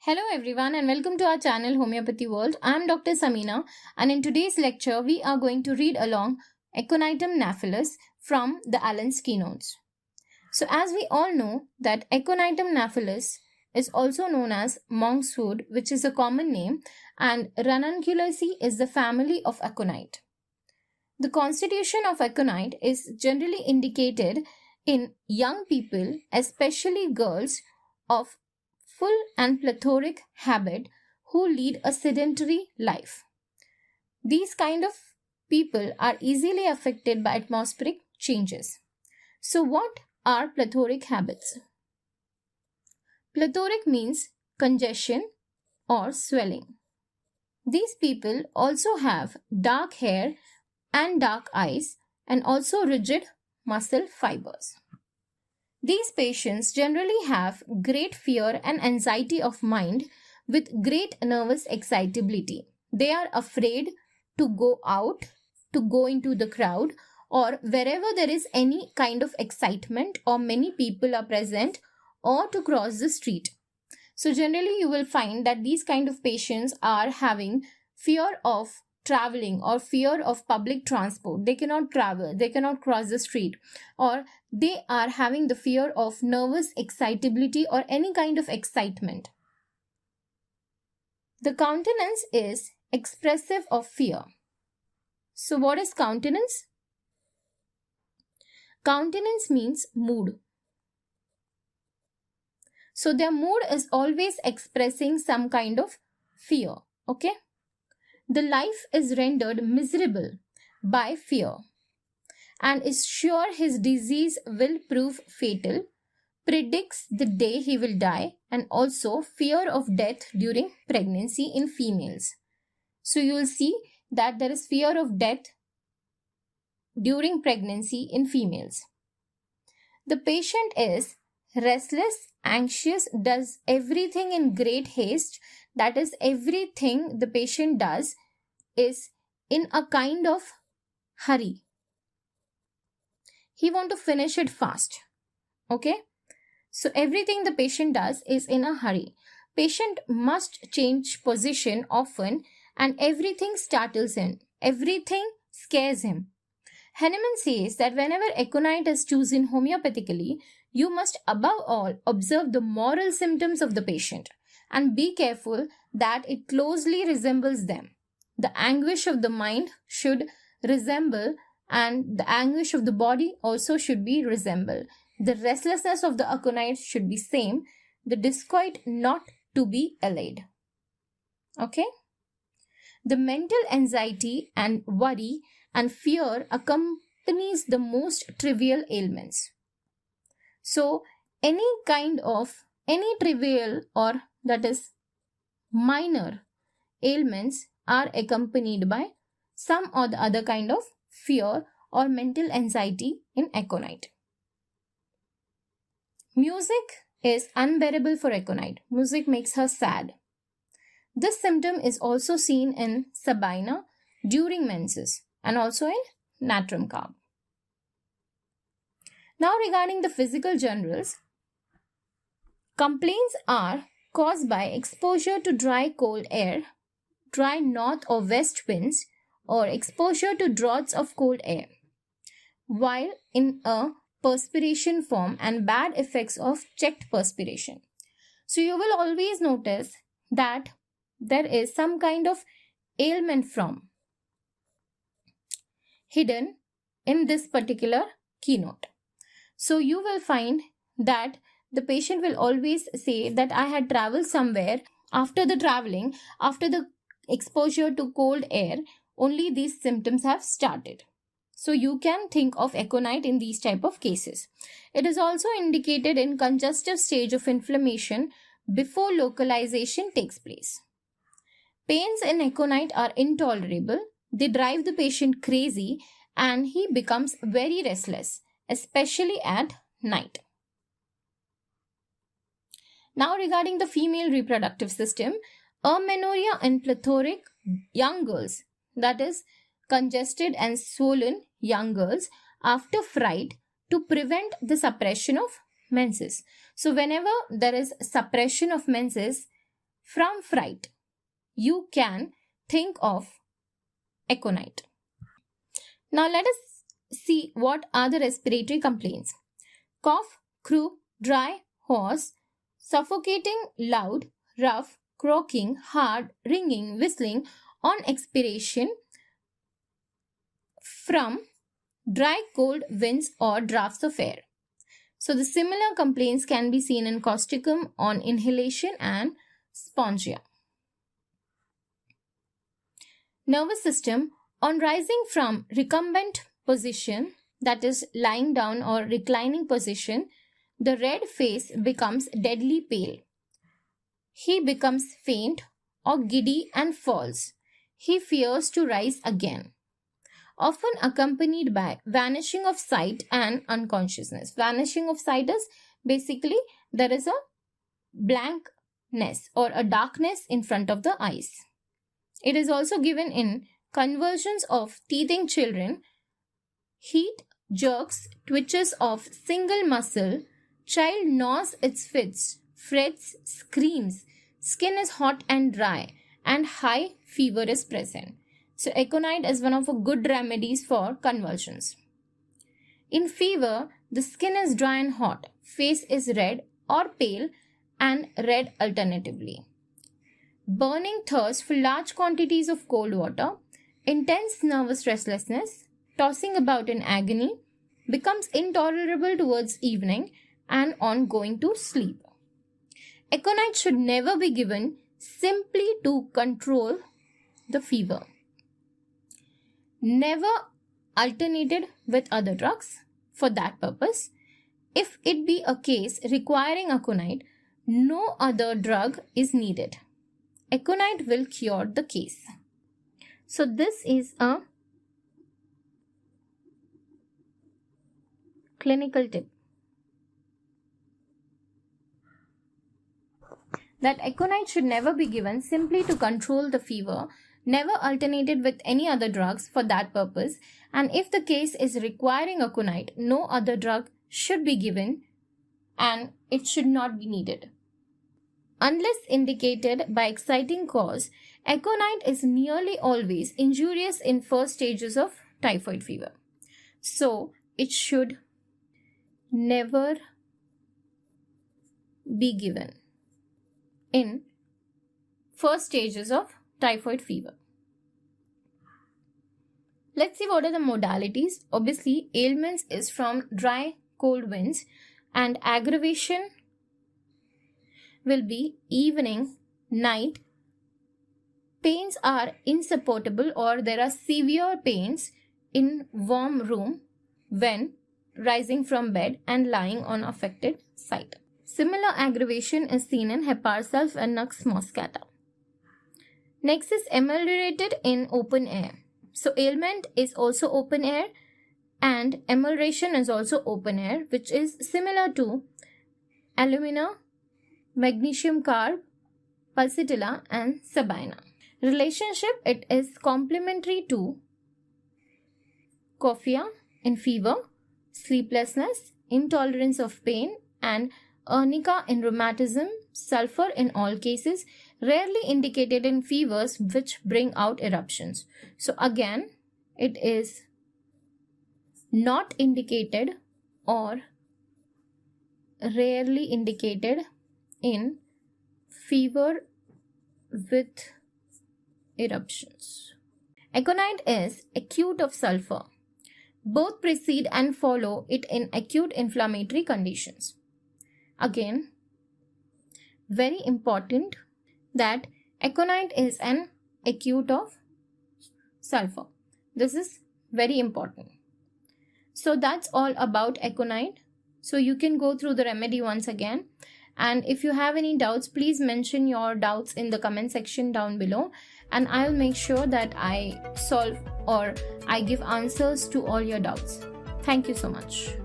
Hello everyone and welcome to our channel Homeopathy World. I am Dr. Samina and in today's lecture we are going to read along Aconitum Napellus from the Allen's Keynotes. So as we all know that Aconitum Napellus is also known as monk's wood, which is a common name, and Ranunculaceae is the family of Aconite. The constitution of Aconite is generally indicated in young people, especially girls of full and plethoric habit who lead a sedentary life. These kind of people are easily affected by atmospheric changes. So what are plethoric habits? Plethoric means congestion or swelling. These people also have dark hair and dark eyes and also rigid muscle fibers. These patients generally have great fear and anxiety of mind with great nervous excitability. They are afraid to go out, to go into the crowd, or wherever there is any kind of excitement or many people are present, or to cross the street. So generally you will find that these kind of patients are having fear of traveling or fear of public transport. They cannot travel, they cannot cross the street, or they are having the fear of nervous excitability or any kind of excitement. The countenance is expressive of fear. So what is countenance? Countenance means mood. So their mood is always expressing some kind of fear. Okay? The life is rendered miserable by fear and is sure his disease will prove fatal, predicts the day he will die, and also fear of death during pregnancy in females. So you will see that there is fear of death during pregnancy in females. The patient is restless, anxious, does everything in great haste. That is, everything the patient does is in a kind of hurry. He wants to finish it fast. Okay? So everything the patient does is in a hurry. Patient must change position often and everything startles him. Everything scares him. Hahnemann says that whenever aconite is chosen homeopathically, you must above all observe the moral symptoms of the patient and be careful that it closely resembles them. The anguish of the mind should resemble and the anguish of the body also should be resemble. The restlessness of the aconite should be same, the disquiet not to be allayed. Okay? The mental anxiety and worry and fear accompanies the most trivial ailments. So any trivial or that is minor ailments are accompanied by some or the other kind of fear or mental anxiety in aconite. Music is unbearable for aconite. Music makes her sad. This symptom is also seen in Sabina during menses and also in natrum carb. Now regarding the physical generals, complaints are caused by exposure to dry cold air, dry north or west winds, or exposure to draughts of cold air, while in a perspiration form and bad effects of checked perspiration. So you will always notice that there is some kind of ailment from hidden in this particular keynote. So you will find that the patient will always say that I had traveled somewhere. After the exposure to cold air, only these symptoms have started. So you can think of aconite in these type of cases. It is also indicated in congestive stage of inflammation before localization takes place. Pains in aconite are intolerable. They drive the patient crazy and he becomes very restless, especially at night. Now regarding the female reproductive system, amenorrhea in plethoric young girls, that is congested and swollen young girls after fright to prevent the suppression of menses. So whenever there is suppression of menses, From fright, you can think of aconite. Now let us see what are the respiratory complaints. Cough, croup, dry, hoarse, suffocating, loud, rough, croaking, hard, ringing, whistling on expiration from dry cold winds or drafts of air. So the similar complaints can be seen in causticum on inhalation and spongia. Nervous system, on rising from recumbent position, that is lying down or reclining position, the red face becomes deadly pale. He becomes faint or giddy and falls. He fears to rise again. Often accompanied by vanishing of sight and unconsciousness. Vanishing of sight is basically there is a blankness or a darkness in front of the eyes. It is also given in convulsions of teething children, heat, jerks, twitches of single muscle, child gnaws its fits, frets, screams, skin is hot and dry, and high fever is present. So aconite is one of the good remedies for convulsions. In fever, the skin is dry and hot, face is red or pale and red alternatively. Burning thirst for large quantities of cold water, intense nervous restlessness, tossing about in agony, becomes intolerable towards evening and on going to sleep. Aconite should never be given simply to control the fever. Never alternated with other drugs for that purpose. If it be a case requiring aconite, no other drug is needed. Aconite will cure the case. So this is a clinical tip that aconite should never be given simply to control the fever, never alternated with any other drugs for that purpose, and if the case is requiring aconite, no other drug should be given and it should not be needed. Unless indicated by exciting cause, aconite is nearly always injurious in first stages of typhoid fever. So it should never be given in first stages of typhoid fever. Let's see what are the modalities. Obviously, ailments is from dry, cold winds, and aggravation will be evening, night. Pains are insupportable or there are severe pains in warm room when rising from bed and lying on affected site. Similar aggravation is seen in Heparsulph and Nux moscata. Next is ameliorated in open air. So ailment is also open air and amelioration is also open air, which is similar to alumina, magnesium carb, pulsatilla and sabina. Relationship, it is complementary to cough in fever, sleeplessness, intolerance of pain and arnica in rheumatism, sulfur in all cases, rarely indicated in fevers which bring out eruptions. So again, it is not indicated or rarely indicated in fever with eruptions. Aconite is acute of sulfur. Both precede and follow it in acute inflammatory conditions. Again, very important that aconite is an acute of sulfur. This is very important. So that's all about aconite. So you can go through the remedy once again. And if you have any doubts, please mention your doubts in the comment section down below. And I'll make sure that I solve or I give answers to all your doubts. Thank you so much.